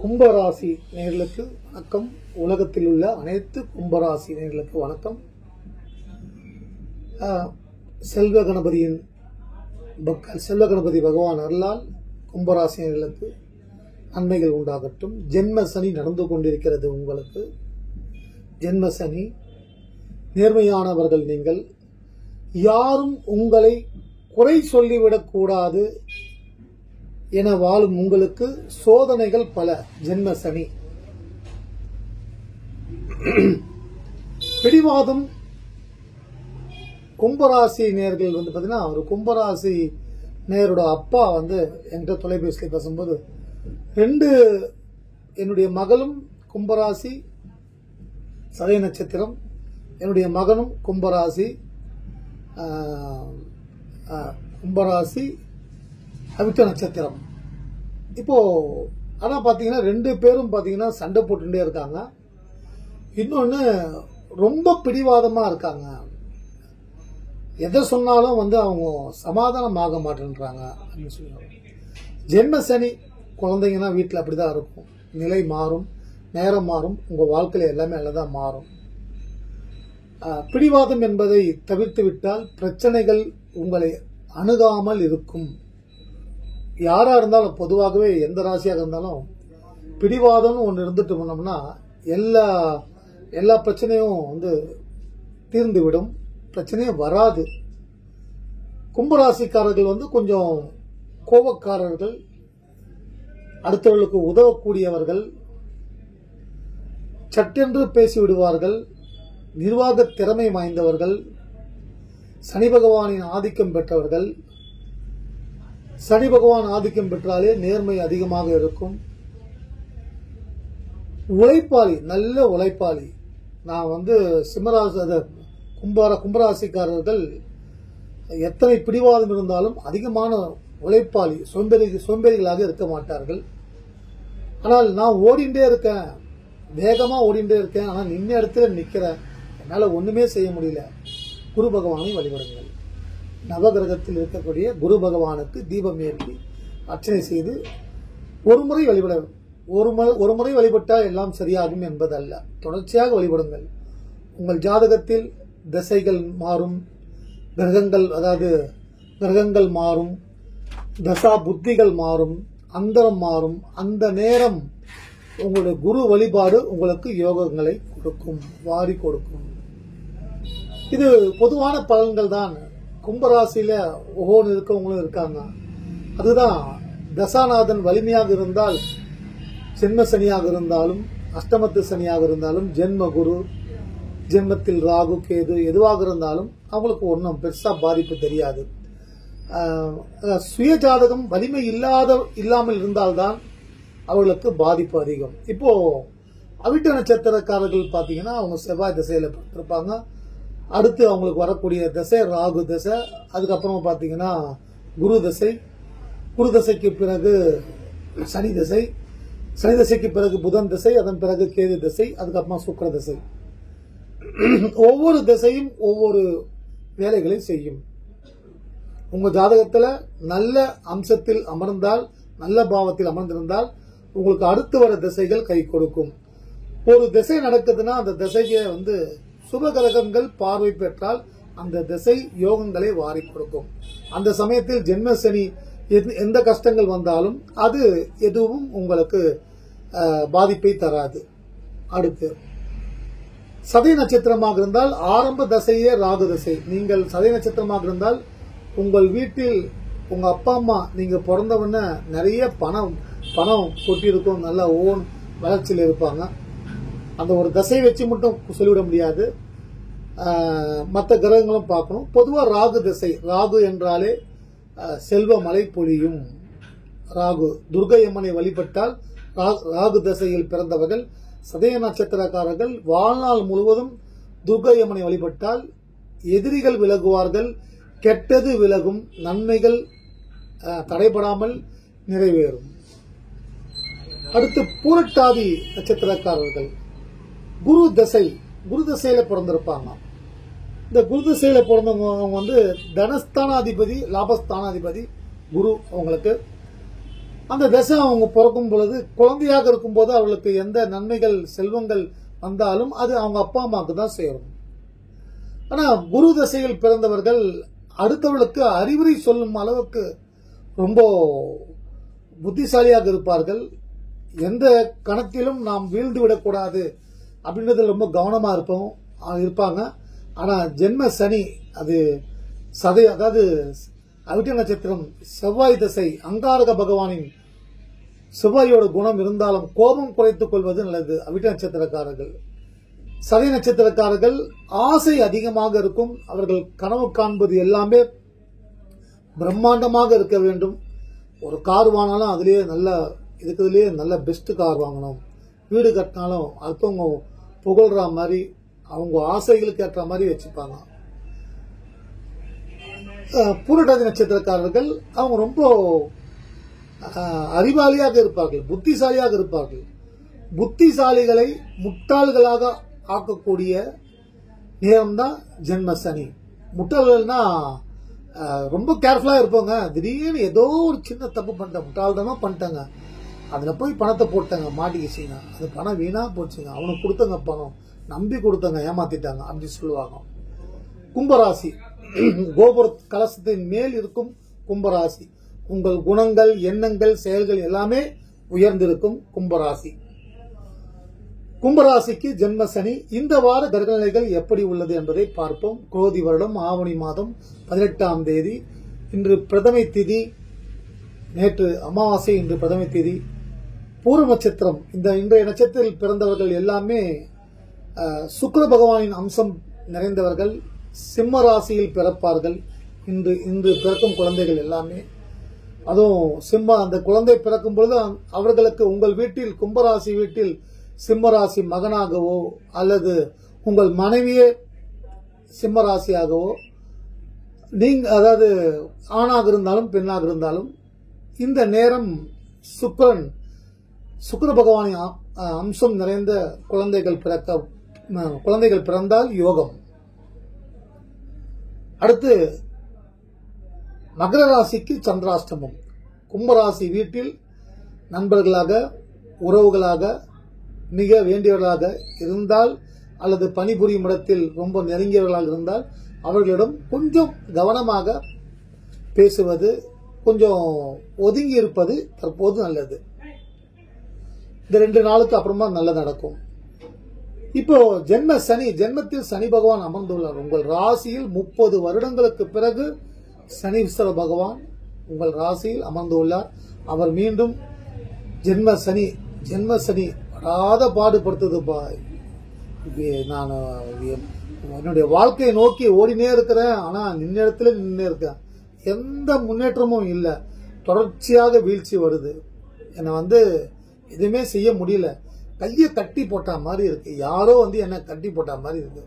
கும்பராசி நேயர்களுக்கு வணக்கம். உலகத்தில் உள்ள அனைத்து கும்பராசி நேயர்களுக்கு வணக்கம். செல்வ கணபதி பகவான் அருளால் கும்பராசி நேயர்களுக்கு நன்மைகள் உண்டாகட்டும். ஜென்ம சனி நடந்து கொண்டிருக்கிறது. உங்களுக்கு ஜென்ம சனி. நேர்மையானவர்கள் நீங்கள். யாரும் உங்களை குறை சொல்லிவிடக் கூடாது என வாழும் உங்களுக்கு சோதனைகள் பல. ஜென்ம சனி. பிடிவாதம். கும்பராசி நேயர்கள் பாத்தீங்கன்னா, ஒரு கும்பராசி நேயரோட அப்பா என்கிட்ட தொலைபேசியில் பேசும்போது, என்னுடைய மகளும் கும்பராசி சதய நட்சத்திரம், என்னுடைய மகனும் கும்பராசி அவிட்ட நட்சத்திரம். இப்போ அதான் பாத்தீங்கன்னா 2 பேரும் பாத்தீங்கன்னா சண்டை போட்டுட்டே இருக்காங்க. இன்னொன்னு ரொம்ப பிடிவாதமா இருக்காங்க. எதை சொன்னாலும் அவங்க சமாதானம் ஆக மாட்டேன்றாங்க அப்படின்னு சொல்லுவாங்க. ஜென்ம சனி குழந்தைங்கன்னா வீட்டில் அப்படிதான் இருக்கும். நிலை மாறும், நேரம் மாறும், உங்க வாழ்க்கையில எல்லாமே நல்லதான் மாறும். பிடிவாதம் என்பதை தவிர்த்து விட்டால் பிரச்சனைகள் உங்களை அணுகாமல் இருக்கும். யாரா இருந்தாலும், பொதுவாகவே எந்த ராசியாக இருந்தாலும் பிடிவாதம்னு ஒன்று இருந்துட்டு போனோம்னா எல்லா பிரச்சனையும் தீர்ந்து விடும். பிரச்சனையும் வராது. கும்பராசிக்காரர்கள் கொஞ்சம் கோபக்காரர்கள், அடுத்தவர்களுக்கு உதவக்கூடியவர்கள், சட்டென்று பேசிவிடுவார்கள், நிர்வாக திறமை வாய்ந்தவர்கள், சனி பகவானின் ஆதிக்கம் பெற்றவர்கள். சனி பகவான் ஆதிக்கம் பெற்றாலே நேர்மை அதிகமாக இருக்கும். உழைப்பாளி, நல்ல உழைப்பாளி. நான் கும்பராசிக்காரர்கள் எத்தனை பிடிவாதம் இருந்தாலும் அதிகமான உழைப்பாளி, சோம்பேறிகளாக இருக்க மாட்டார்கள். ஆனால் நான் ஓடிண்டே இருக்கேன், வேகமா ஓடிண்டே இருக்கேன், ஆனா நின்ன இடத்துல நிக்கிறேன், என்னால ஒண்ணுமே செய்ய முடியல. குரு பகவானை வழிபடுங்கள். நவகிரகத்தில் இருக்கக்கூடிய குரு பகவானுக்கு தீபம் ஏற்றி அர்ச்சனை செய்து ஒரு முறை வழிபட்டால் எல்லாம் சரியாகும் என்பதல்ல. தொடர்ச்சியாக வழிபடுங்கள். உங்கள் ஜாதகத்தில் திசைகள் மாறும், கிரகங்கள் மாறும், தசா புத்திகள் மாறும், அந்தரம் மாறும். அந்த நேரம் உங்களுடைய குரு வழிபாடு உங்களுக்கு யோகங்களை கொடுக்கும், வாரி கொடுக்கும். இது பொதுவான பலன்கள் தான். கும்பராசியில ஒவ்வொன்று இருக்கவங்களும் இருக்காங்க. அதுதான் தசாநாதன் வலிமையாக இருந்தால், ஜென்ம சனியாக இருந்தாலும், அஷ்டமத்து சனியாக இருந்தாலும், ஜென்ம குரு, ஜென்மத்தில் ராகு கேது எதுவாக இருந்தாலும் அவங்களுக்கு ஒன்றும் பெருசா பாதிப்பு தெரியாது. சுய ஜாதகம் வலிமை இல்லாமல் இருந்தால்தான் அவர்களுக்கு பாதிப்பு அதிகம். இப்போ அவிட்ட நட்சத்திரக்காரர்கள் பாத்தீங்கன்னா, அவங்க செவ்வாய் திசையில இருப்பாங்க. அடுத்து அவங்களுக்கு வரக்கூடிய திசை ராகு திசை. அதுக்கப்புறம் பாத்தீங்கன்னா குரு திசை. குரு திசைக்கு பிறகு சனி திசை. சனி திசைக்கு பிறகு புதன் திசை. அதன் பிறகு கேது திசை. அதுக்கப்புறமா சுக்கிர திசை. ஒவ்வொரு திசையும் ஒவ்வொரு வேலைகளை செய்யும். உங்க ஜாதகத்துல நல்ல அம்சத்தில் அமர்ந்தால், நல்ல பாவத்தில் அமர்ந்திருந்தால் உங்களுக்கு அடுத்து வர திசைகள் கை கொடுக்கும். ஒரு திசை நடக்குதுன்னா அந்த திசையை சுப கிரகங்கள் பார்வை பெற்றால் அந்த திசை யோகங்களை வாரி கொடுக்கும். அந்த சமயத்தில் ஜென்ம சனி எந்த கஷ்டங்கள் வந்தாலும் அது எதுவும் உங்களுக்கு பாதிப்பை தராது. அடுத்து சதய நட்சத்திரமாக இருந்தால் ஆரம்ப தசையே ராகு தசை. நீங்கள் சதய நட்சத்திரமாக இருந்தால் உங்கள் வீட்டில் உங்க அப்பா அம்மா நீங்க பிறந்தவன நிறைய பணம் கொட்டியிருக்கும், நல்ல ஓன் வளர்ச்சியில் இருப்பாங்க. அந்த ஒரு தசை வச்சு மட்டும் சொல்லிவிட முடியாது, மற்ற கிரகங்களும் பார்க்கணும். பொதுவா ராகு திசை. ராகு என்றாலே செல்வ மழை பொழியும். ராகு துர்க்கை அம்மனை வழிபட்டால், ராகு திசையில் பிறந்தவர்கள் சதய நட்சத்திரக்காரர்கள் வாழ்நாள் முழுவதும் துர்க்கை அம்மனை வழிபட்டால் எதிரிகள் விலகுவார்கள், கெட்டது விலகும், நன்மைகள் தடைபடாமல் நிறைவேறும். அடுத்து பூரட்டாதி நட்சத்திரக்காரர்கள் குரு திசையில பிறந்திருப்பாங்க. இந்த குரு திசையில பிறந்தவங்க தனஸ்தானாதிபதி, லாபஸ்தானாதிபதி குரு. அவங்களுக்கு அந்த தசை அவங்க பிறக்கும் பொழுது குழந்தையாக இருக்கும்போது அவர்களுக்கு எந்த நன்மைகள் செல்வங்கள் வந்தாலும் அது அவங்க அப்பா அம்மாவுக்கு தான் சேரும். ஆனா குரு தசையில் பிறந்தவர்கள் அடுத்தவர்களுக்கு அறிவுரை சொல்லும் அளவுக்கு ரொம்ப புத்திசாலியாக இருப்பார்கள். எந்த கணத்திலும் நாம் வீழ்ந்து விடக்கூடாது அப்படின்றதுல ரொம்ப கவனமா இருப்பாங்க. ஆனா ஜென்ம சனி அது அதாவது அவிட்ட நட்சத்திரம் செவ்வாய் தசை, அங்காரக பகவானின் செவ்வாயோட குணம் இருந்தாலும் கோபம் குறைத்துக் கொள்வது நல்லது. அவிட்ட நட்சத்திரக்காரர்கள், சதய நட்சத்திரக்காரர்கள் ஆசை அதிகமாக இருக்கும். அவர்கள் கனவு காண்பது எல்லாமே பிரம்மாண்டமாக இருக்க வேண்டும். ஒரு கார் வாங்கினாலும் அதுலயே நல்ல பெஸ்ட் கார் வாங்கணும். வீடு கட்டினாலும் அடுத்தவங்க புகழ்ற மாதிரி அவங்க ஆசைகளுக்கு ஏற்ற மாதிரி வச்சுப்பாங்க. பூரட்டாதி நட்சத்திரக்காரர்கள் அவங்க ரொம்ப அறிவாளியாக இருப்பார்கள், புத்திசாலியாக இருப்பார்கள். புத்திசாலிகளை முட்டாள்களாக ஆக்கக்கூடிய நேரம் தான் ஜென்ம சனி. முட்டாள்கள்னா ரொம்ப கேர்ஃபுல்லா இருப்பாங்க. திடீர்னு ஏதோ ஒரு சின்ன தப்பு பண்ணிட்டேன், முட்டாள்தானோ பண்ணிட்டாங்க, அதுல போய் பணத்தை போட்டாங்க, மாட்டிக்கிச்சிங்க, அது பணம் வீணா போச்சுங்க, அவனுக்கு கொடுத்தங்க பணம், நம்பி கொடுத்தங்க, ஏமாத்திட்டாங்க அப்படி சொல்லுவாங்க. கும்பராசி, கோபுர கலசத்தின் மேல் இருக்கும் கும்பராசி. உங்கள் குணங்கள், எண்ணங்கள், செயல்கள் எல்லாமே உயர்ந்திருக்கும் கும்பராசி. கும்பராசிக்கு ஜென்ம சனி. இந்த வார கிரகநிலைகள் எப்படி உள்ளது என்பதை பார்ப்போம். குரோதி வருடம் ஆவணி மாதம் 18ஆம் தேதி. இன்று பிரதமை திதி, நேற்று அமாவாசை, இன்று பிரதமை திதி. பூர்வ நட்சத்திரம். இன்றைய நட்சத்திரத்தில் பிறந்தவர்கள் எல்லாமே சுக்கிர பகவானின் அம்சம் நிறைந்தவர்கள். சிம்ம ராசியில் பிறப்பார்கள். இன்று பிறக்கும் குழந்தைகள் எல்லாமே, அதுவும் அந்த குழந்தை பிறக்கும் பொழுது அவர்களுக்கு உங்கள் வீட்டில், கும்பராசி வீட்டில் சிம்மராசி மகனாகவோ அல்லது உங்கள் மனைவியே சிம்மராசியாகவோ, அதாவது ஆணாக இருந்தாலும் பெண்ணாக இருந்தாலும் இந்த நேரம் சுக்கிர பகவானின் அம்சம் நிறைந்த குழந்தைகள் பிறந்தால் யோகம். அடுத்து மகர ராசிக்கு சந்திராஷ்டமம். கும்பராசி வீட்டில் நண்பர்களாக, உறவுகளாக, மிக வேண்டியவர்களாக இருந்தால் அல்லது பணிபுரியும் இடத்தில் ரொம்ப நெருங்கியவர்களாக இருந்தால் அவர்களிடம் கொஞ்சம் கவனமாக பேசுவது, கொஞ்சம் ஒதுங்கி இருப்பது தற்போது நல்லது. இந்த 2 நாளுக்கு அப்புறமா நல்லது நடக்கும். இப்போ ஜென்ம சனி, ஜென்மத்தில் சனி பகவான் அமர்ந்துள்ளார். உங்கள் ராசியில் 30 வருடங்களுக்கு பிறகு சனீஸ்வர பகவான் உங்கள் ராசியில் அமர்ந்துள்ளார். அவர் மீண்டும் ஜென்ம சனி வராத பாடுபடுத்துதுப்பா. நான் என்னுடைய வாழ்க்கையை நோக்கி ஓடினே இருக்கிறேன், ஆனா நின்னிடத்துல நின்று இருக்கேன், எந்த முன்னேற்றமும் இல்லை, தொடர்ச்சியாக வீழ்ச்சி வருது, என்னை எதுவுமே செய்ய முடியல, கையை கட்டி போட்ட மாதிரி இருக்கு, யாரோ என்ன கட்டி போட்ட மாதிரி இருக்கு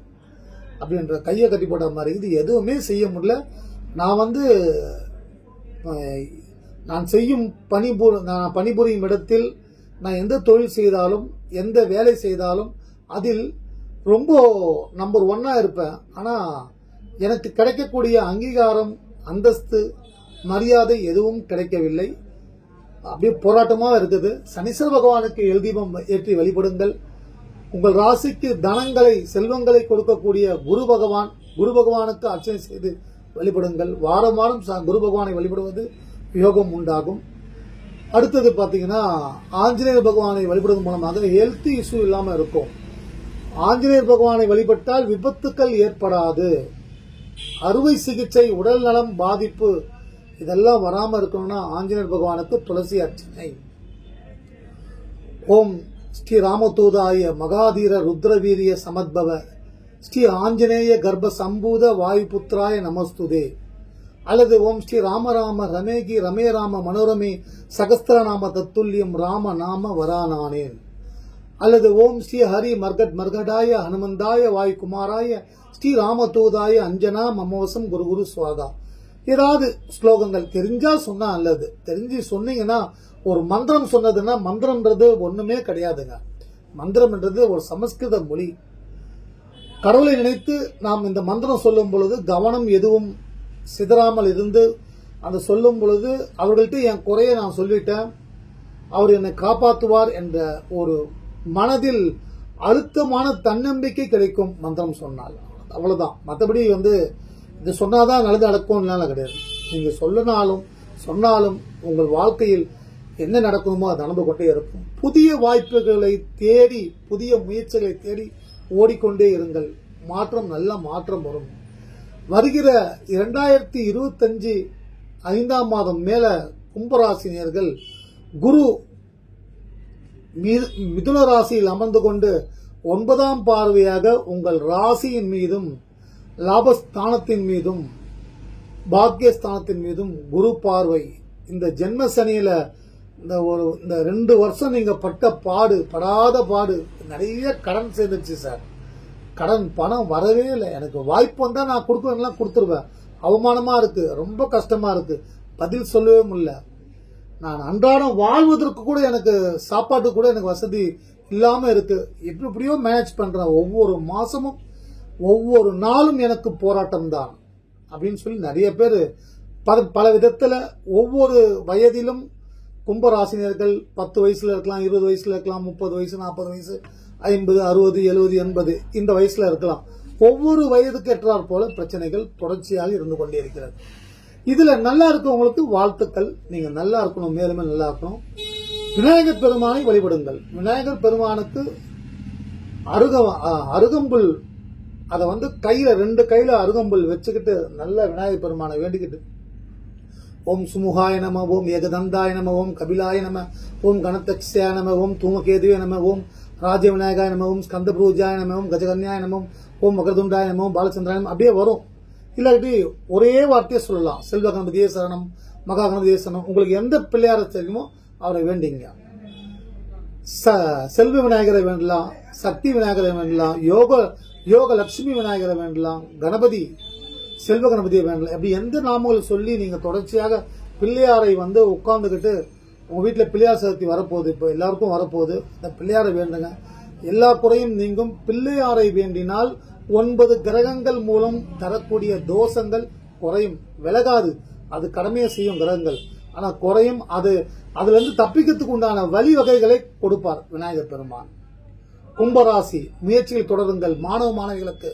அப்படின்ற, கையை கட்டி போட்ட மாதிரி இது எதுவுமே செய்ய முடியல. நான் செய்யும் பணிபுரியும் இடத்தில் நான் எந்த தொழில் செய்தாலும், எந்த வேலை செய்தாலும் அதில் ரொம்ப நம்பர் 1 இருப்பேன். ஆனா எனக்கு கிடைக்கக்கூடிய அங்கீகாரம், அந்தஸ்து, மரியாதை எதுவும் கிடைக்கவில்லை. அப்படியே போராட்டமா இருக்குது. சனீஸ்வர பகவானுக்கு எல்தீபம் ஏற்றி வழிபடுங்கள். உங்கள் ராசிக்கு தனங்களை, செல்வங்களை கொடுக்கக்கூடிய குரு பகவானுக்கு அர்ச்சனை செய்து வழிபடுங்கள். வாரம் குரு பகவானை வழிபடுவது யோகம் உண்டாகும். அடுத்தது பாத்தீங்கன்னா ஆஞ்சநேயர் பகவானை வழிபடுவதன் மூலமாக ஹெல்த் இஷ்யூ இல்லாம இருக்கும். ஆஞ்சநேயர் பகவானை வழிபட்டால் விபத்துக்கள் ஏற்படாது. அறுவை சிகிச்சை, உடல் நலம் பாதிப்பு இதெல்லாம் வராம இருக்கணும்னா ஆஞ்சநேயர் பகவானுக்கு துளசி அர்ச்சனை. ஓம் ஸ்ரீ ராமதூதாய மகாதீர ருத்ரவீரிய சமத்பவ ஸ்ரீ ஆஞ்சநேய கர்ப்ப சம்பூத வாயுபுத்திராய நமஸ்துதே, அல்லது ஓம் ஸ்ரீ ராம ரமேகி ரமே ராம மனோரமே சகஸ்திரநாம தத்துல்யம் ராம நாம வரானானேன், அல்லது ஓம் ஸ்ரீ ஹரி மர்கடாய ஹனுமந்தாய வாயு குமாராய ஸ்ரீ ராமதூதாய அஞ்சனா மமோசம் குரு சுவாகா. ஏதாவது ஸ்லோகங்கள் தெரிஞ்சா சொன்னா அல்லது தெரிஞ்சு சொன்னீங்கன்னா, ஒரு மந்திரம் சொன்னதுன்னா, மந்திரம்ன்றது ஒண்ணுமே கிடையாதுங்க. மந்திரம்ன்றது ஒரு சமஸ்கிருத மொழி. கடவுளை நினைத்து நாம் இந்த மந்திரம் சொல்லும் பொழுது கவனம் எதுவும் சிதறாமல் இருந்து அந்த சொல்லும் பொழுது அவர்கள்ட்ட என் குறைய நான் சொல்லிட்டேன், அவர் என்னை காப்பாற்றுவார் என்ற ஒரு மனதில் அழுத்தமான தன்னம்பிக்கை கிடைக்கும் மந்திரம் சொன்னால். அவ்வளவுதான். மற்றபடி இது சொன்னாதான் நல்லது நடக்கும்னால கிடையாது. நீங்க சொன்னாலும் உங்கள் வாழ்க்கையில் என்ன நடக்கணுமோ அது நடந்து கொண்டே இருக்கும். புதிய வாய்ப்புகளை தேடி, புதிய முயற்சிகளை தேடி ஓடிக்கொண்டே இருங்கள். நல்ல மாற்றம் வரும். வருகிற 2025 5ஆம் மாதம் மேல கும்பராசினியர்கள் குரு மிதுன ராசியில் அமர்ந்து கொண்டு 9ஆம் பார்வையாக உங்கள் ராசியின் மீதும் லாபஸ்தானத்தின் மீதும் பாக்கியஸ்தானத்தின் மீதும் குரு பார்வை. இந்த ஜென்ம சனியில இந்த 2 வருஷம் நீங்க படாத பாடு, நிறைய கடன் சேர்ந்துச்சு சார். கடன் பணம் வரவே இல்லை. எனக்கு வாய்ப்பு வந்தா நான் கொடுக்குறேன்லாம் கொடுத்துருவேன். அவமானமா இருக்கு, ரொம்ப கஷ்டமா இருக்கு, பதில் சொல்லவே முடியல. நான் அன்றாடம் வாழ்வதற்கு கூட எனக்கு சாப்பாட்டு கூட எனக்கு வசதி இல்லாம இருக்கு. எப்படியோ மேனேஜ் பண்றேன். ஒவ்வொரு மாசமும் ஒவ்வொரு நாளும் எனக்கு போராட்டம் தான் அப்படின்னு சொல்லி நிறைய பேர் பல விதத்துல ஒவ்வொரு வயதிலும் கும்பராசினியர்கள் 10 வயசுல இருக்கலாம், 20 வயசுல இருக்கலாம், 30 வயசு, 40 வயசு, 50, 60, 70, 80 இந்த வயசுல இருக்கலாம். ஒவ்வொரு வயதுக்கு ஏற்றாற் போல பிரச்சனைகள் தொடர்ச்சியாக இருந்து கொண்டே இருக்கிறது. இதுல நல்லா இருக்கவங்களுக்கு வாழ்த்துக்கள். நீங்க நல்லா இருக்கணும், மேலுமே நல்லா இருக்கணும். விநாயகர் பெருமானை வழிபடுங்கள். விநாயகர் பெருமானுக்கு அருகம்புல் அதை கையில 2 கையில அருகம்புல் வச்சுக்கிட்டு நல்ல விநாயகர் பெருமானை வேண்டிக்கிட்டு ஓம் சுமுகாய நம, ஓம் ஏகதந்தாய நம, ஓம் கபிலாய நம, ஓம் கணதக்ஷாய நம, ஓம் தூமகேதுவே நம, ஓம் ராஜ விநாயகாய நம, ஓம் ஸ்கந்தபூஜாய நம, ஓம் கஜகன்யாய நம, ஓம் மகரதுண்டாய நம, ஓம் பாலச்சந்திராய அப்படியே வரும். இல்லாட்டி ஒரே வார்த்தையை சொல்லலாம். செல்வ கணபதியே சரணம், மகா கணபதியே சரணம். உங்களுக்கு எந்த பிள்ளையார தெரியுமோ அவரை வேண்டிங்க. செல்வ விநாயகரை வேண்டலாம், சக்தி விநாயகரை வேண்டலாம், யோக லட்சுமி விநாயகரை வேண்டலாம், கணபதி செல்வ கணபதியை வேண்டலாம். அப்படி எந்த நாமங்களை சொல்லி நீங்க தொடர்ச்சியாக பிள்ளையாரை உட்கார்ந்துகிட்டு உங்க வீட்டுல பிள்ளையார் சதுர்த்தி வரப்போகுது, இப்ப எல்லாருக்கும் வரப்போகுது. இந்த பிள்ளையாரை வேண்டுங்க, எல்லா குறையும் நீங்கும். பிள்ளையாரை வேண்டினால் 9 கிரகங்கள் மூலம் தரக்கூடிய தோஷங்கள் குறையும், விலகாது. அது கடமையை செய்யும் கிரகங்கள், ஆனா குறையும். அதுல இருந்து தப்பிக்கிறதுக்கு உண்டான வழிவகைகளை கொடுப்பார் விநாயகர் பெருமான். கும்பராசி முயற்சியில் தொடருங்கள். மாணவ மாணவிகளுக்கு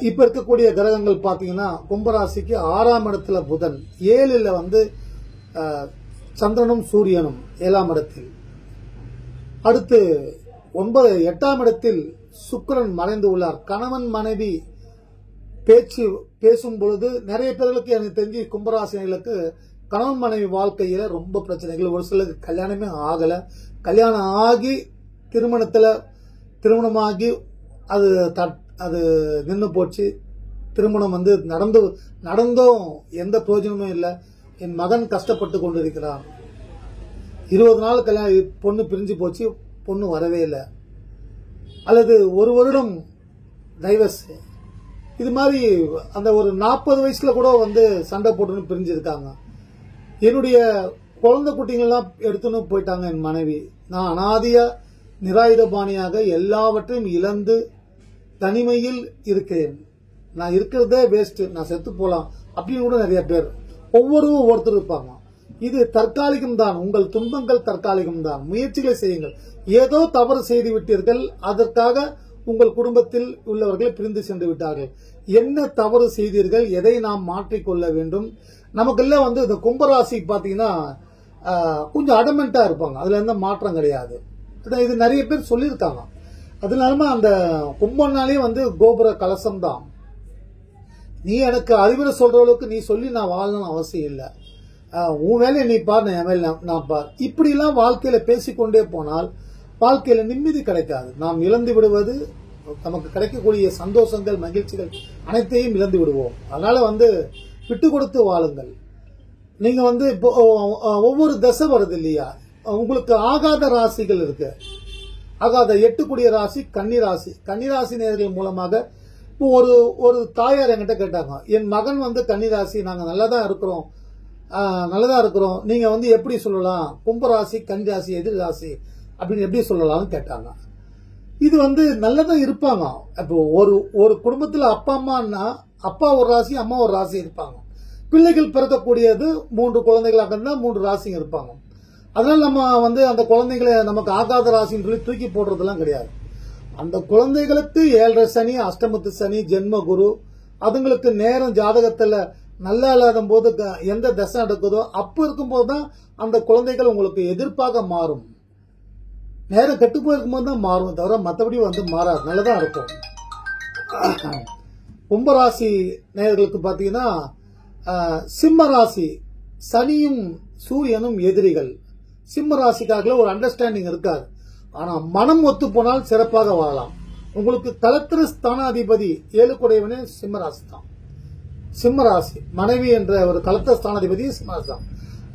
இப்ப இருக்கக்கூடிய கிரகங்கள் பாத்தீங்கன்னா கும்பராசிக்கு 6ஆம் இடத்துல புதன், 7ல் சந்திரனும் சூரியனும் 7ஆம் இடத்தில். அடுத்து 8ஆம் இடத்தில் சுக்கிரன் மறைந்து உள்ளார். கணவன் மனைவி பேசும் பொழுது நிறைய பேர்களுக்கு எனக்கு தெரிஞ்சு கும்பராசினிகளுக்கு கணவன் மனைவி வாழ்க்கையில ரொம்ப பிரச்சனைகள். ஒரு சிலருக்கு கல்யாணமே ஆகல, கல்யாணம் ஆகி திருமணமாகி அது நின்று போச்சு. திருமணம் நடந்தும் எந்த பிரயோஜனமும் இல்லை. என் மகன் கஷ்டப்பட்டு கொண்டிருக்கிறான். 20 நாள் கல்யாணம், பொண்ணு பிரிஞ்சு போச்சு, பொண்ணு வரவே இல்லை. அல்லது 1 வருடம் டைவர்ஸ். இது மாதிரி அந்த ஒரு 40 வயசுல கூட சண்டை போட்டுன்னு பிரிஞ்சிருக்காங்க. என்னுடைய குழந்தை குட்டிங்கெல்லாம் எடுத்துன்னு போயிட்டாங்க என் மனைவி. நான் அனாதியா நிராயுதபாணியாக எல்லாவற்றையும் இழந்து தனிமையில் இருக்கிறேன். நான் இருக்கிறதே வேஸ்ட், நான் செத்து போலாம் அப்படின்னு கூட நிறைய பேர் ஒவ்வொருத்தர் இருப்பாங்க. இது தற்காலிகம் தான். உங்கள் துன்பங்கள் தற்காலிகம் தான். முயற்சிகளை செய்யுங்கள். ஏதோ தவறு செய்து விட்டீர்கள், அதற்காக உங்கள் குடும்பத்தில் உள்ளவர்கள் பிரிந்து சென்று விட்டார்கள். என்ன தவறு செய்தீர்கள், எதை நாம் மாற்றிக்கொள்ள வேண்டும்? நமக்கெல்லாம் இந்த கும்பராசி பாத்தீங்கன்னா கொஞ்சம் அடமெண்டா இருப்பாங்க. அதுல எந்த மாற்றம் கிடையாது. இது நிறைய பேர் சொல்லியிருக்காங்க. அதனால அந்த கும்பம்னாலே கோபுர கலசம் தான். நீ எனக்கு அறிவுரை சொல்ற அளவுக்கு நீ சொல்லி நான் வாழணும்னு அவசியம் இல்லை. உன் வேலையை நீ பார், என் வேலை நான் பார். இப்படி எல்லாம் வாழ்க்கையில பேசிக்கொண்டே போனால் வாழ்க்கையில நிம்மதி கிடைக்காது. நாம் இழந்து விடுவது, நமக்கு கிடைக்கக்கூடிய சந்தோஷங்கள், மகிழ்ச்சிகள் அனைத்தையும் இழந்து விடுவோம். அதனால விட்டு கொடுத்து வாழுங்கள். நீங்க இப்போ ஒவ்வொரு தசை வருது இல்லையா, உங்களுக்கு ஆகாத ராசிகள் இருக்கு. ஆகாத 8 கூடிய ராசி கன்னிராசி. கன்னிராசி நேயர்கள் மூலமாக இப்போ ஒரு தாயார் என்கிட்ட கேட்டாங்க, என் மகன் கன்னிராசி, நாங்க நல்லதா இருக்கிறோம், நீங்க எப்படி சொல்லலாம் கும்பராசி கன்னிராசி எதிர் ராசி அப்படின்னு எப்படி சொல்லலாம்னு கேட்டாங்க. இது நல்லதா இருப்பாங்க. இப்போ ஒரு குடும்பத்துல அப்பா அம்மான்னா அப்பா ஒரு ராசி, அம்மா ஒரு ராசி இருப்பாங்க. பிள்ளைகள் பிறக்கக்கூடியது 3 குழந்தைகளாக இருந்தா 3 ராசிங்க இருப்பாங்க. அதனால நம்ம வந்து அந்த குழந்தைகளை நமக்கு ஆகாத ராசின்னு சொல்லி தூக்கி போடுறதெல்லாம் கிடையாது. அந்த குழந்தைகளுக்கு 7.5 சனி, அஷ்டமத்து சனி, ஜென்ம குரு, அதுங்களுக்கு நேரம் ஜாதகத்துல நல்லா இல்லாத போது எந்த தசை நடக்குதோ அப்ப இருக்கும்போது தான் அந்த குழந்தைகள் உங்களுக்கு எதிர்ப்பாக மாறும். நேரம் கெட்டு போயிருக்கும் போது தான் மாறும், தவிர மற்றபடி வந்து மாறாது, நல்லதான் இருக்கும். கும்பராசி நேயர்களுக்கு பாத்தீங்கன்னா சிம்ம ராசி, சனியும் சூரியனும் எதிரிகள். சிம்ம ராசிக்காக ஒரு அண்டர்ஸ்டாண்டிங் இருக்காது. ஆனா மனம் ஒத்து போனால் சிறப்பாக வாழலாம். உங்களுக்கு கலத்திர ஸ்தானாதிபதி 7 குடையவனே சிம்ம ராசி தான். சிம்ம ராசி மனைவி என்ற ஒரு கலத்திர ஸ்தானாதிபதி சிம்ம ராசி தான்.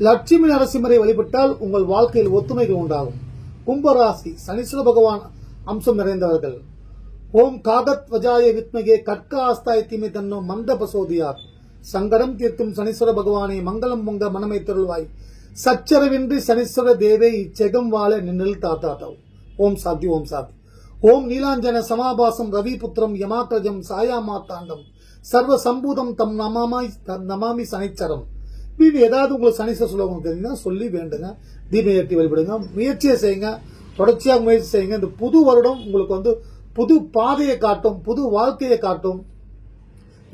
லட்சுமி நரசிம்மரை வழிபட்டால் உங்கள் வாழ்க்கையில் ஒத்துமைகள் உண்டாகும். கும்பராசி சனீஸ்வர பகவான் அம்சம் நிறைந்தவர்கள். ஓம் காகத் வஜாய வித்மகே கட்க ஆஸ்தாய தீமை தன்னோ மந்த பசோதியார். சங்கடம் தீர்க்கும் சனீஸ்வர பகவானே மங்களம் பொங்க மனமை தருள்வாய். சச்சரவின்றி சனீஸ்வர தேவே இச்செகம் வாழ நின்னில் தாத்தாத்தவ். ஓம் சாந்தி, ஓம் சாந்தி. ஓம் நீலாஞ்சன சமாபாசம் ரவி புத்திரம் யமாக்ரஜம் சாயா மாத்தாண்டம் சர்வ சம்பூதம் தம் நமாமி சனிச்சரம். இப்படி ஏதாவது உங்களுக்கு சனீஸ்வர சுலோகம் தெரியுங்கன்னா சொல்லி வேண்டுங்க, தீபம் ஏற்றி வழிபடுங்க, முயற்சியை செய்யுங்க, தொடர்ச்சியாக முயற்சி செய்யுங்க. இந்த புது வருடம் உங்களுக்கு வந்து புது பாதையை காட்டும், புது வாழ்க்கையை காட்டும்,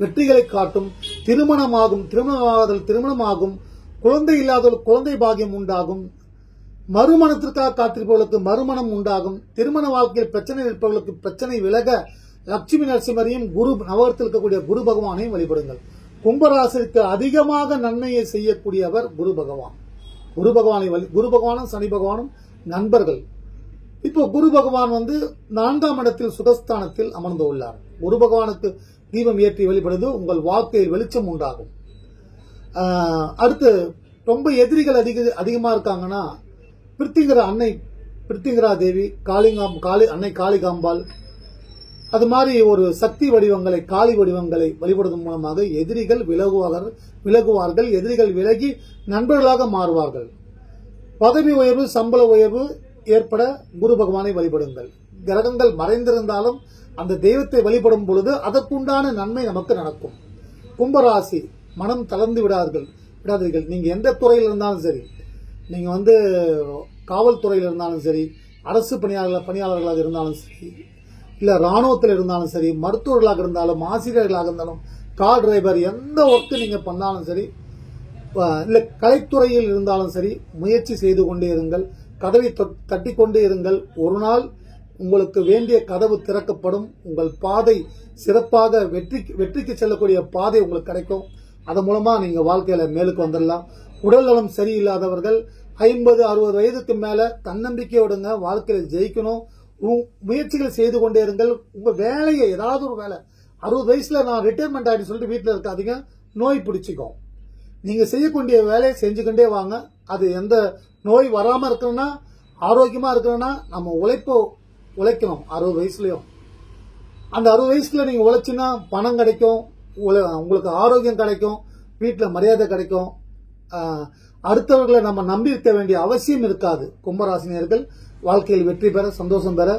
வெற்றிகளை காட்டும். திருமணமாகும், திருமணமாகாதல் திருமணமாகும், குழந்தை இல்லாதவர்களுக்கு குழந்தை பாகியம் உண்டாகும், மறுமணத்திற்காக காத்திருப்பவர்களுக்கு மறுமணம் உண்டாகும், திருமண வாழ்க்கையில் பிரச்சனை இருப்பவர்களுக்கு பிரச்சனை விலக லட்சுமி நரசிம்மரையும் குரு நவகத்தில் இருக்கக்கூடிய குரு பகவானையும் வழிபடுங்கள். கும்பராசிற்கு அதிகமாக நன்மையை செய்யக்கூடியவர் குரு பகவான். குரு பகவானும் சனி பகவானும் நண்பர்கள். இப்போ குரு பகவான் வந்து 4ஆம் இடத்தில் சுகஸ்தானத்தில் அமர்ந்து உள்ளார். குரு பகவானுக்கு தீபம் ஏற்றி வழிபடுவது உங்கள் வாழ்க்கையில் வெளிச்சம் உண்டாகும். அடுத்து ரொம்ப எதிரிகள் அதிகமா இருக்காங்கன்னா பிருத்திங்கரா தேவி, அன்னை காளிகாம்பாள், அது மாதிரி ஒரு சக்தி வடிவங்களை, காளி வடிவங்களை வழிபடுவதன் மூலமாக எதிரிகள் விலகுவார்கள். எதிரிகள் விலகி நண்பர்களாக மாறுவார்கள். பதவி உயர்வு, சம்பள உயர்வு ஏற்பட குரு பகவானை வழிபடுங்கள். கிரகங்கள் மறைந்திருந்தாலும் அந்த தெய்வத்தை வழிபடும் பொழுது அதற்குண்டான நன்மை நமக்கு நடக்கும். கும்பராசி மனம் தளர்ந்து விடாதீர்கள். நீங்க எந்த துறையில் இருந்தாலும் சரி, நீங்க வந்து காவல்துறையில் இருந்தாலும் சரி, அரசு பணியாளர்களாக இருந்தாலும் சரி, இல்ல ராணுவத்தில் இருந்தாலும் சரி, மருத்துவர்களாக இருந்தாலும், ஆசிரியர்களாக இருந்தாலும், கார் டிரைவர், எந்த ஒர்க்கு நீங்க பண்ணாலும் சரி, இல்ல கலைத்துறையில் இருந்தாலும் சரி, முயற்சி செய்து கொண்டே இருங்கள். கதவை தட்டிக்கொண்டே இருங்கள். ஒரு நாள் உங்களுக்கு வேண்டிய கதவு திறக்கப்படும். உங்கள் பாதை சிறப்பாக வெற்றிக்கு செல்லக்கூடிய பாதை உங்களுக்கு கிடைக்கும். அதன் மூலமா நீங்க வாழ்க்கையில மேலுக்கு வந்துடலாம். உடல் நலம் சரியில்லாதவர்கள் 50-60 வயதுக்கு மேல தன்னம்பிக்கை விடுங்க. வாழ்க்கையில ஜெயிக்கணும். முயற்சிகள் செய்து கொண்டே இருங்கள். உங்க வேலையை ஏதாவது ஒரு வேலை, 60 வயசுல நான் ரிட்டையர்மெண்ட் ஆயிட்டு சொல்லிட்டு வீட்டில் இருக்காதீங்க. நோய் பிடிச்சிக்கும். நீங்க செய்யக்கூடிய வேலையை செஞ்சுக்கிட்டே வாங்க. அது எந்த நோய் வராம இருக்கணும்னா, ஆரோக்கியமா இருக்கணும்னா நம்ம உழைக்கணும். 60 வயசுலயும் அந்த 60 வயசுல நீங்க உழைச்சுன்னா பணம் கிடைக்கும், உங்களுக்கு ஆரோக்கியம் கிடைக்கும், வீட்டுல மரியாதை கிடைக்கும். அடுத்தவர்களை நம்ம நம்பி இருக்க வேண்டிய அவசியம் இருக்காது. கும்பராசினியர்கள் வாழ்க்கையில் வெற்றி பெற, சந்தோஷம் பெற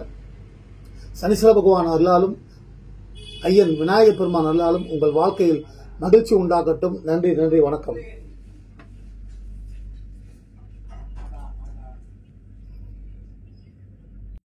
சனீஸ்வர பகவான் அருளாலும் ஐயன் விநாயகர் பெருமான் அருளாலும் உங்கள் வாழ்க்கையில் மகிழ்ச்சி உண்டாகட்டும். நன்றி, வணக்கம்.